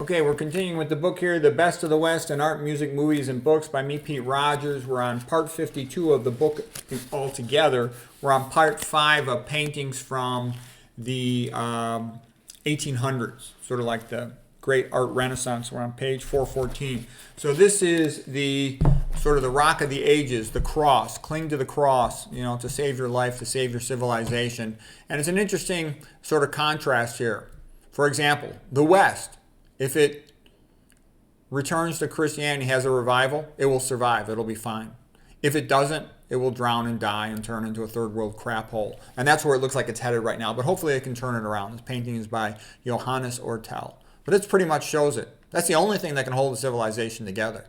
Okay, we're continuing with the book here, The Best of the West in Art, Music, Movies, and Books by me, Pete Rogers. We're on part 52 of the book altogether. We're on part 5 of paintings from the 1800s, sort of like the Great Art Renaissance. We're on page 414. So this is the sort of the rock of the ages, the cross. Cling to the cross, to save your life, to save your civilization. And it's an interesting sort of contrast here. For example, the West. If it returns to Christianity, has a revival, it will survive. It'll be fine. If it doesn't, it will drown and die and turn into a third world crap hole. And that's where it looks like it's headed right now. But hopefully it can turn it around. This painting is by Johannes Ortel. But it pretty much shows it. That's the only thing that can hold a civilization together.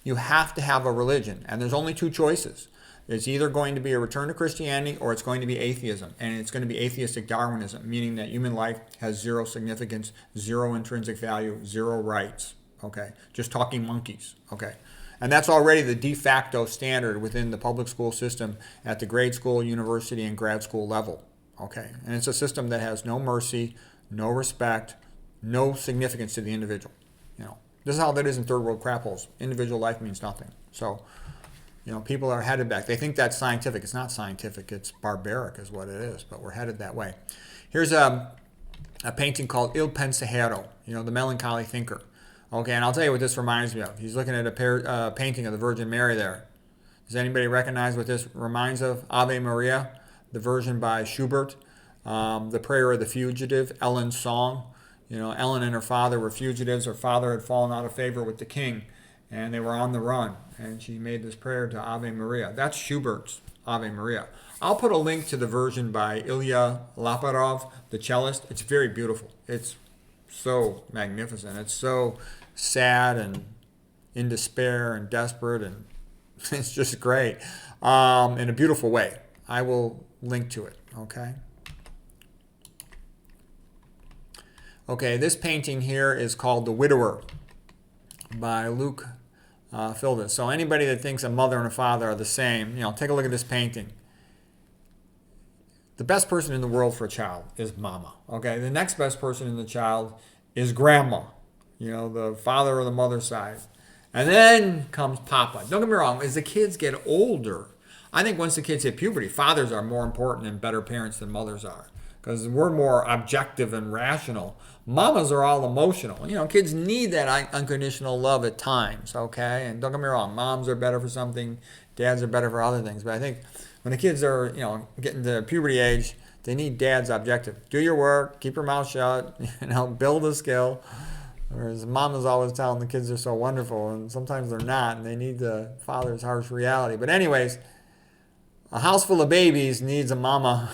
You have to have a religion. And there's only two choices. It's either going to be a return to Christianity or it's going to be atheism. And it's going to be atheistic Darwinism, meaning that human life has zero significance, zero intrinsic value, zero rights. Okay, just talking monkeys. Okay, and that's already the de facto standard within the public school system at the grade school, university, and grad school level. Okay, and it's a system that has no mercy, no respect, no significance to the individual. This is how that is in third world crap holes. Individual life means nothing. So, people are headed back. They think that's scientific. It's not scientific. It's barbaric is what it is, but we're headed that way. Here's a painting called Il Pensiero, the melancholy thinker. Okay, and I'll tell you what this reminds me of. He's looking at a painting of the Virgin Mary there. Does anybody recognize what this reminds of? Ave Maria, the version by Schubert, the Prayer of the Fugitive, Ellen's song. Ellen and her father were fugitives. Her father had fallen out of favor with the king, and they were on the run. And she made this prayer to Ave Maria. That's Schubert's Ave Maria. I'll put a link to the version by Ilya Laparov, the cellist. It's very beautiful. It's so magnificent. It's so sad and in despair and desperate, and it's just great in a beautiful way. I will link to it, okay? Okay, this painting here is called The Widower by Luke Fildes. So anybody that thinks a mother and a father are the same, take a look at this painting. The best person in the world for a child is mama. Okay, the next best person in the child is grandma. The father or the mother side. And then comes papa. Don't get me wrong, as the kids get older, I think once the kids hit puberty, fathers are more important and better parents than mothers are. Because we're more objective and rational. Mamas are all emotional. Kids need that unconditional love at times, okay? And don't get me wrong, moms are better for something, dads are better for other things. But I think when the kids are, getting to puberty age, they need dad's objective. Do your work, keep your mouth shut, build a skill. Whereas mama's always telling the kids they're so wonderful, and sometimes they're not, and they need the father's harsh reality. But anyways, a house full of babies needs a mama.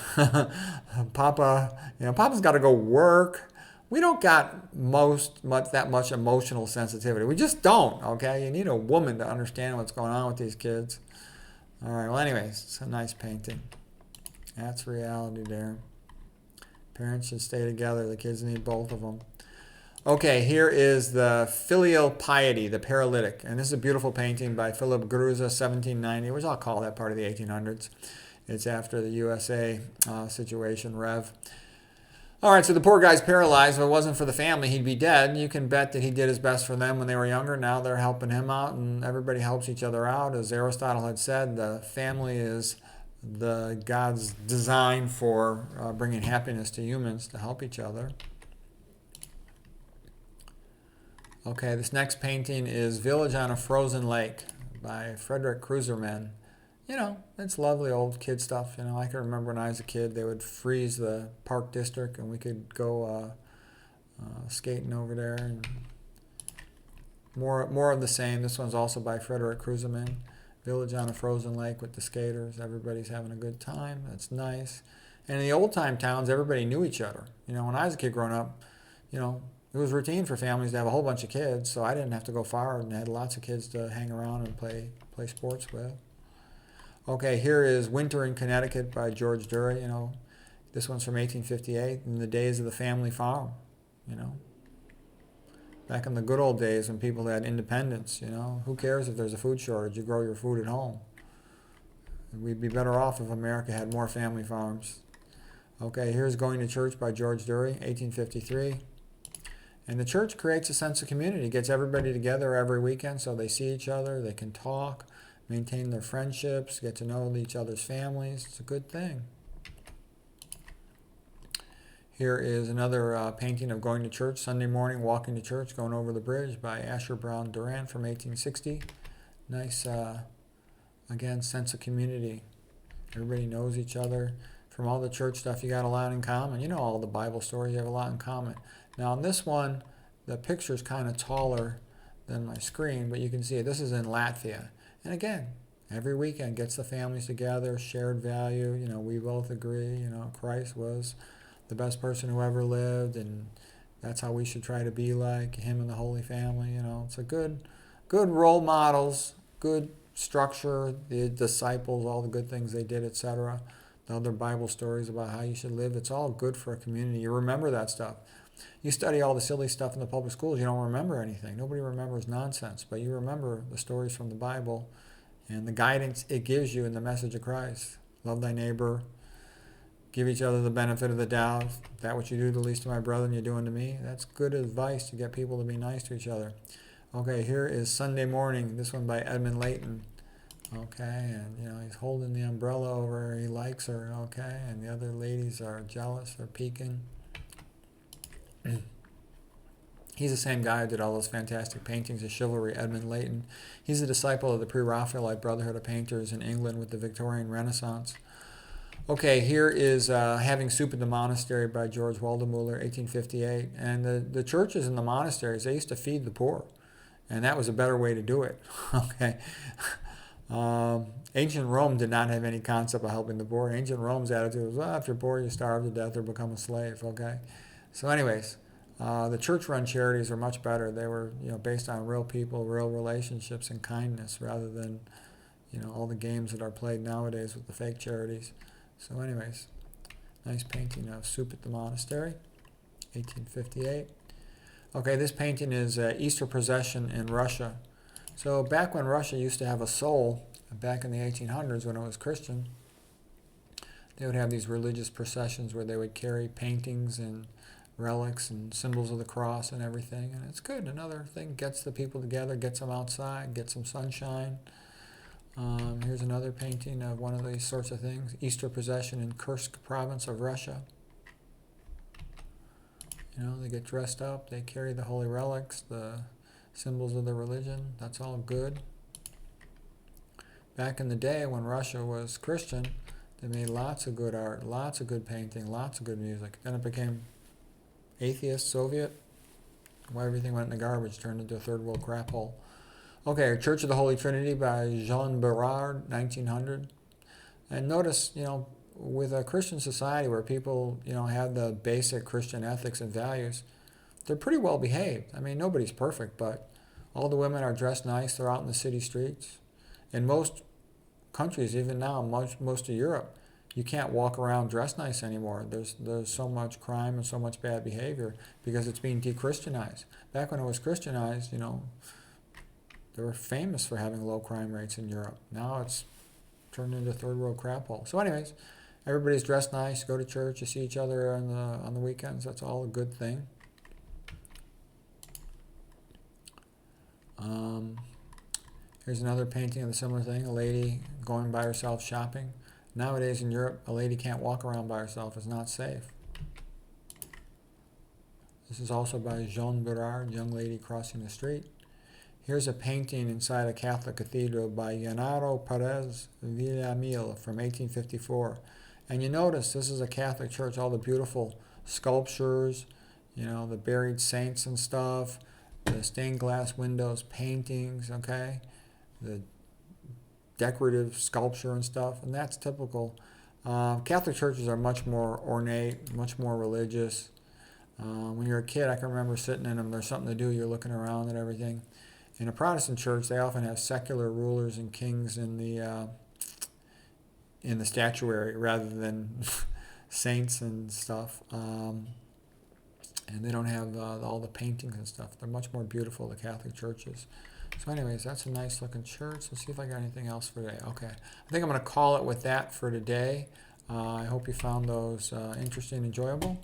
Papa, Papa's got to go work. We don't got that much emotional sensitivity. We just don't, okay? You need a woman to understand what's going on with these kids. All right, well, anyways, it's a nice painting. That's reality there. Parents should stay together. The kids need both of them. Okay, here is the Filial Piety, the Paralytic. And this is a beautiful painting by Philip Gruza, 1790, which I'll call that part of the 1800s. It's after the USA situation, Rev. All right, so the poor guy's paralyzed. If it wasn't for the family, he'd be dead. You can bet that he did his best for them when they were younger. Now they're helping him out, and everybody helps each other out. As Aristotle had said, the family is the God's design for bringing happiness to humans, to help each other. Okay, this next painting is Village on a Frozen Lake by Frederick Kruserman. It's lovely old kid stuff. I can remember when I was a kid, they would freeze the park district and we could go skating over there. And more of the same. This one's also by Frederick Kruserman. Village on a Frozen Lake with the skaters. Everybody's having a good time. That's nice. And in the old time towns, everybody knew each other. When I was a kid growing up, it was routine for families to have a whole bunch of kids, so I didn't have to go far and had lots of kids to hang around and play sports with. Okay, here is Winter in Connecticut by George Dury. This one's from 1858, in the days of the family farm. Back in the good old days when people had independence. Who cares if there's a food shortage? You grow your food at home. We'd be better off if America had more family farms. Okay, here's Going to Church by George Dury, 1853. And the church creates a sense of community, gets everybody together every weekend so they see each other, they can talk, maintain their friendships, get to know each other's families. It's a good thing. Here is another painting of going to church, Sunday morning, walking to church, going over the bridge by Asher Brown Durant from 1860. Nice, again, sense of community. Everybody knows each other. From all the church stuff, you got a lot in common. You know all the Bible stories, you have a lot in common. Now on this one, the picture's kind of taller than my screen, but you can see it. This is in Latvia. And again, every weekend gets the families together, shared value. You know, we both agree, you know, Christ was the best person who ever lived, and that's how we should try to be like him and the Holy Family. You know, it's a good role models, good structure, the disciples, all the good things they did, etc. The other Bible stories about how you should live. It's all good for a community. You remember that stuff. You study all the silly stuff in the public schools, you don't remember anything. Nobody remembers nonsense, but you remember the stories from the Bible and the guidance it gives you in the message of Christ. Love thy neighbor. Give each other the benefit of the doubt. Is that what you do to the least of my brethren, you're doing to me? That's good advice to get people to be nice to each other. Okay, here is Sunday Morning. This one by Edmund Layton. Okay, and you know he's holding the umbrella over her. He likes her. Okay, and the other ladies are jealous. They're peeking. He's the same guy who did all those fantastic paintings of chivalry, Edmund Layton. He's a disciple of the Pre-Raphaelite Brotherhood of Painters in England with the Victorian Renaissance. Okay, here is Having Soup at the Monastery by George Waldemüller, 1858. And the churches and the monasteries, they used to feed the poor. And that was a better way to do it. Okay. Ancient Rome did not have any concept of helping the poor. Ancient Rome's attitude was, well, if you're poor, you starve to death or become a slave. Okay. So anyways, the church-run charities are much better. They were, you know, based on real people, real relationships, and kindness, rather than, you know, all the games that are played nowadays with the fake charities. So anyways, nice painting of Soup at the Monastery, 1858. Okay, this painting is Easter Procession in Russia. So back when Russia used to have a soul, back in the 1800s when it was Christian, they would have these religious processions where they would carry paintings and relics and symbols of the cross and everything. And it's good. Another thing, gets the people together, gets them outside, gets some sunshine. Here's another painting of one of these sorts of things. Easter Procession in Kursk province of Russia. You know, they get dressed up, they carry the holy relics, the symbols of the religion. That's all good. Back in the day when Russia was Christian, they made lots of good art, lots of good painting, lots of good music. Then it became atheist, Soviet. Why everything went in the garbage, turned into a third world crap hole. Okay, Church of the Holy Trinity by Jean Beraud, 1900. And notice, you know, with a Christian society where people, you know, have the basic Christian ethics and values, they're pretty well behaved. I mean, nobody's perfect, but all the women are dressed nice. They're out in the city streets. In most countries, even now, most of Europe, you can't walk around dressed nice anymore. There's so much crime and so much bad behavior because it's being de-Christianized. Back when it was Christianized, you know, they were famous for having low crime rates in Europe. Now it's turned into a third world crap hole. So anyways, everybody's dressed nice, go to church, you see each other on the weekends. That's all a good thing. Here's another painting of a similar thing, a lady going by herself shopping. Nowadays in Europe, a lady can't walk around by herself. It's not safe. This is also by Jean Beraud, young lady crossing the street. Here's a painting inside a Catholic cathedral by Yanaro Perez Villamil from 1854. And you notice this is a Catholic church, all the beautiful sculptures, you know, the buried saints and stuff, the stained glass windows, paintings, okay, the decorative sculpture and stuff, and that's typical. Catholic churches are much more ornate, much more religious. When you're a kid, I can remember sitting in them, there's something to do, you're looking around and everything. In a Protestant church, they often have secular rulers and kings in the statuary rather than saints and stuff. And they don't have all the paintings and stuff. They're much more beautiful, the Catholic churches. So anyways, that's a nice looking church. Let's see if I got anything else for today. Okay, I think I'm going to call it with that for today. I hope you found those interesting and enjoyable.